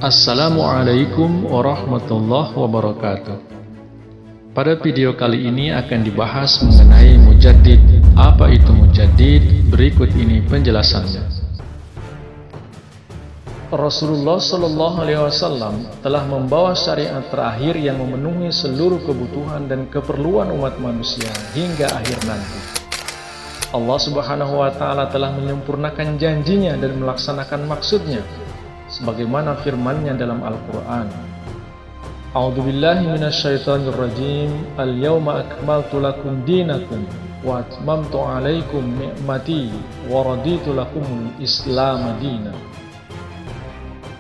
Assalamualaikum warahmatullahi wabarakatuh. Pada video kali ini akan dibahas mengenai mujaddid. Apa itu mujaddid? Berikut ini penjelasannya. Rasulullah Shallallahu Alaihi Wasallam telah membawa syariat terakhir yang memenuhi seluruh kebutuhan dan keperluan umat manusia hingga akhir nanti. Allah Subhanahu wa Ta'ala telah menyempurnakan janjinya dan melaksanakan maksudnya, sebagaimana firman-Nya dalam Al-Quran. A'udzubillahi minasyaitonirrajim. Al-yawma akmaltu lakum dinakum wa atmamtu 'alaikum ni'mati wa raditu lakumul Islam dinan.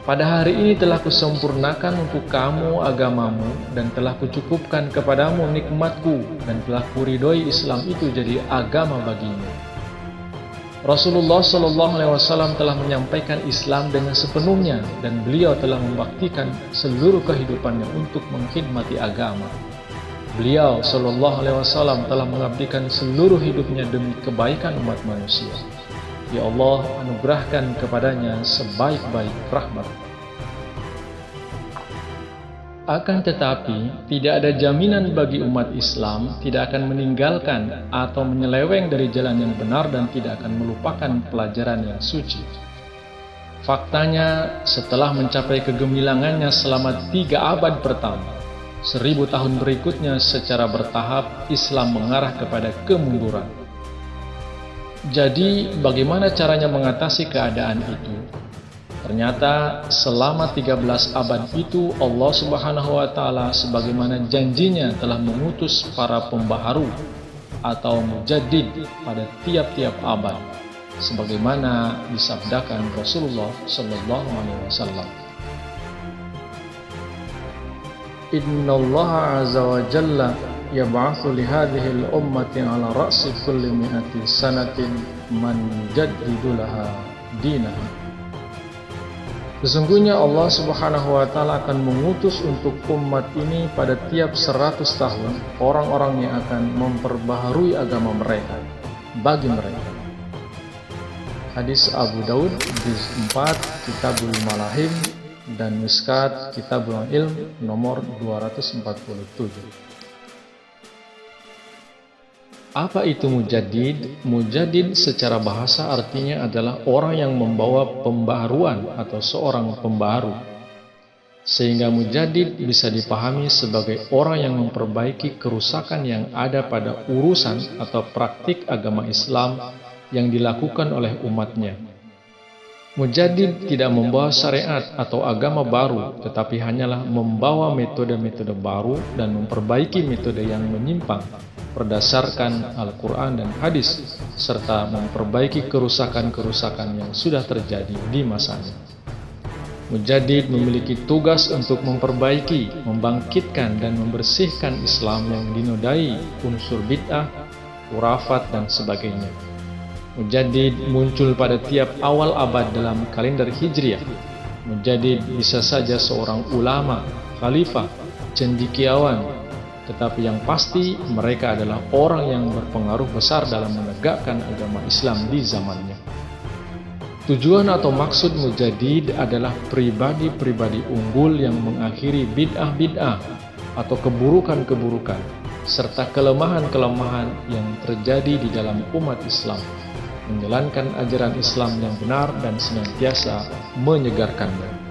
Pada hari ini telah kusempurnakan untuk kamu agamamu dan telah kucukupkan kepadamu nikmatku dan telah kuridhoi Islam itu jadi agama bagimu. Rasulullah Shallallahu Alaihi Wasallam telah menyampaikan Islam dengan sepenuhnya dan beliau telah membaktikan seluruh kehidupannya untuk mengkhidmati agama. Beliau Shallallahu Alaihi Wasallam telah mengabdikan seluruh hidupnya demi kebaikan umat manusia. Ya Allah, anugerahkan kepadanya sebaik-baik rahmat. Akan tetapi, tidak ada jaminan bagi umat Islam tidak akan meninggalkan atau menyeleweng dari jalan yang benar dan tidak akan melupakan pelajaran yang suci. Faktanya, setelah mencapai kegemilangannya selama 3 abad pertama, 1000 tahun berikutnya secara bertahap Islam mengarah kepada kemunduran. Jadi, bagaimana caranya mengatasi keadaan itu? Ternyata selama 13 abad itu Allah Subhanahu wa Ta'ala sebagaimana janjinya telah mengutus para pembaharu atau mujaddid pada tiap-tiap abad, sebagaimana disabdakan Rasulullah Sallallahu Alaihi Wasallam. Innallaha azza wa jalla yab'atsu li hadhihi al-ummati ala ra'si kulli mi'ati sanatin man yujaddidu laha dinaha. Sesungguhnya Allah Subhanahu wa Ta'ala akan mengutus untuk umat ini pada tiap 100 tahun orang-orang yang akan memperbaharui agama mereka bagi mereka. Hadis Abu Daud juz 4 Kitabul Malahim dan Miskat Kitabul Ilm nomor 247. Apa itu mujaddid? Mujaddid secara bahasa artinya adalah orang yang membawa pembaharuan atau seorang pembaharu. Sehingga mujaddid bisa dipahami sebagai orang yang memperbaiki kerusakan yang ada pada urusan atau praktik agama Islam yang dilakukan oleh umatnya. Mujaddid tidak membawa syariat atau agama baru, tetapi hanyalah membawa metode-metode baru dan memperbaiki metode yang menyimpang berdasarkan Al-Quran dan hadis, serta memperbaiki kerusakan-kerusakan yang sudah terjadi di masanya. Mujaddid memiliki tugas untuk memperbaiki, membangkitkan dan membersihkan Islam yang dinodai unsur bid'ah, khurafat dan sebagainya. Mujaddid muncul pada tiap awal abad dalam kalender Hijriah. Mujaddid bisa saja seorang ulama, khalifah, cendekiawan, tetapi yang pasti mereka adalah orang yang berpengaruh besar dalam menegakkan agama Islam di zamannya. Tujuan atau maksud mujaddid adalah pribadi-pribadi unggul yang mengakhiri bid'ah-bid'ah atau keburukan-keburukan serta kelemahan-kelemahan yang terjadi di dalam umat Islam, menjalankan ajaran Islam yang benar dan senantiasa menyegarkannya.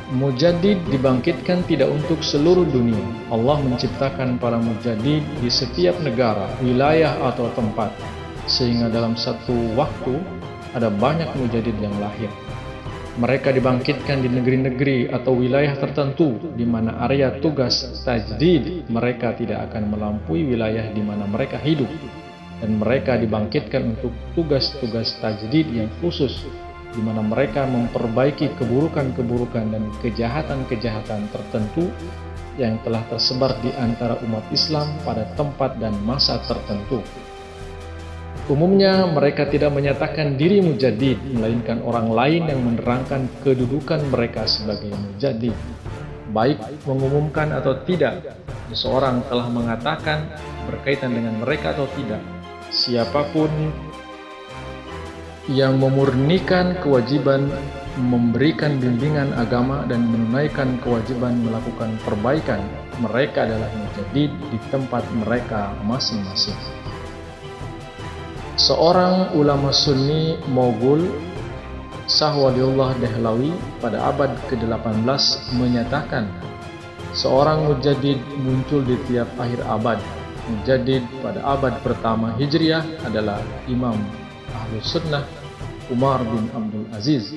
Mujaddid dibangkitkan tidak untuk seluruh dunia. Allah menciptakan para mujaddid di setiap negara, wilayah atau tempat, sehingga dalam satu waktu ada banyak mujaddid yang lahir. Mereka dibangkitkan di negeri-negeri atau wilayah tertentu di mana area tugas tajdid mereka tidak akan melampaui wilayah di mana mereka hidup, dan mereka dibangkitkan untuk tugas-tugas tajdid yang khusus di mana mereka memperbaiki keburukan-keburukan dan kejahatan-kejahatan tertentu yang telah tersebar di antara umat Islam pada tempat dan masa tertentu. Umumnya mereka tidak menyatakan diri mujaddid, melainkan orang lain yang menerangkan kedudukan mereka sebagai mujaddid. Baik mengumumkan atau tidak, seseorang telah mengatakan berkaitan dengan mereka atau tidak, siapapun yang memurnikan kewajiban memberikan bimbingan agama dan menunaikan kewajiban melakukan perbaikan. Mereka adalah mujaddid di tempat mereka masing-masing. Seorang ulama Sunni Moghul, Shah Waliullah Dehlawi, pada abad ke-18 menyatakan, seorang mujaddid muncul di tiap akhir abad. Mujaddid pada abad pertama Hijriah adalah Imam Ahlus Sunnah Umar bin Abdul Aziz.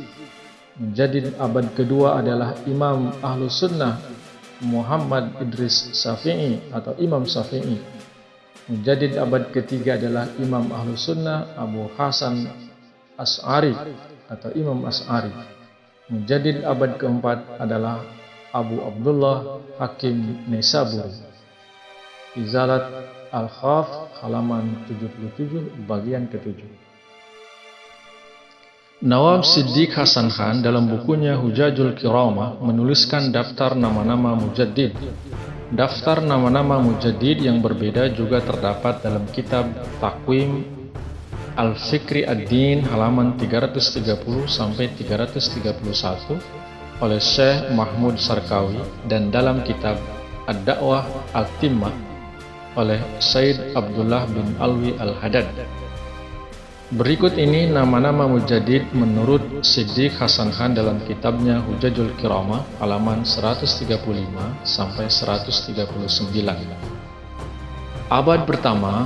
Mujaddid abad kedua adalah Imam Ahlus Sunnah Muhammad Idris Syafi'i atau Imam Syafi'i. Mujaddid abad ketiga adalah Imam Ahlus Sunnah Abu Hasan Asy'ari atau Imam Asy'ari. Mujaddid abad keempat adalah Abu Abdullah Hakim Naisaburi. Izalat Al-Khaf halaman 77 bagian ke-7. Nawab Siddiq Hasan Khan dalam bukunya Hujajul Kiramah menuliskan daftar nama-nama mujaddid. Daftar nama-nama mujaddid yang berbeda juga terdapat dalam kitab Taqwim Al-Fikri Ad-Din halaman 330 sampai 331 oleh Syekh Mahmud Sarkawi dan dalam kitab Ad-Da'wah Al-Timmah oleh Said Abdullah bin Alwi Al-Haddad. Berikut ini nama-nama mujaddid menurut Siddiq Hasan Khan dalam kitabnya Hujajul Kiramah halaman 135 sampai 139. Abad pertama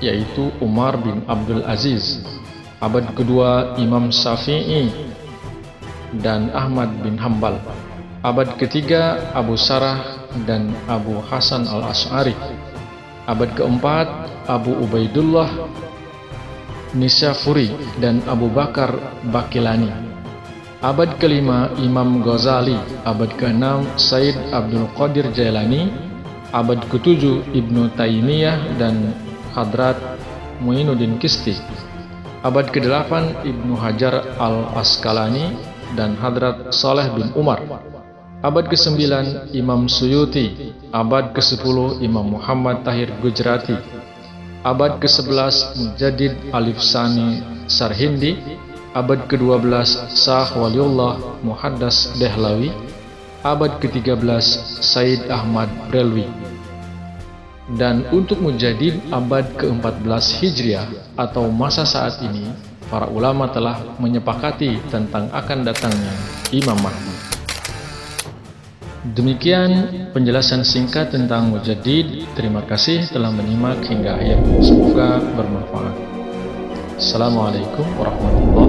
yaitu Umar bin Abdul Aziz. Abad kedua Imam Syafi'i dan Ahmad bin Hambal. Abad ketiga Abu Sarah dan Abu Hasan Al-Asy'ari. Abad keempat Abu Ubaidullah Nisafuri dan Abu Bakar Bakilani. Abad kelima Imam Ghazali. Abad keenam Said Abdul Qadir Jailani. Abad ketujuh Ibnu Taimiyah dan Hadrat Muinuddin Chisti. Abad ke-8 Ibnu Hajar Al-Asqalani dan Hadrat Saleh bin Umar. Abad ke-9 Imam Suyuti. Abad ke-10 Imam Muhammad Tahir Gujrati. Abad ke-11 Mujaddid Alif Sani Sarhindi. Abad ke-12 Shah Waliullah Muhaddas Dehlawi. Abad ke-13 Said Ahmad Brelwi. Dan untuk mujaddid abad ke-14 Hijriah atau masa saat ini, para ulama telah menyepakati tentang akan datangnya Imam Mahdi. Demikian penjelasan singkat tentang mujaddid. Terima kasih telah menyimak hingga akhir. Semoga bermanfaat. Assalamualaikum warahmatullahi wabarakatuh.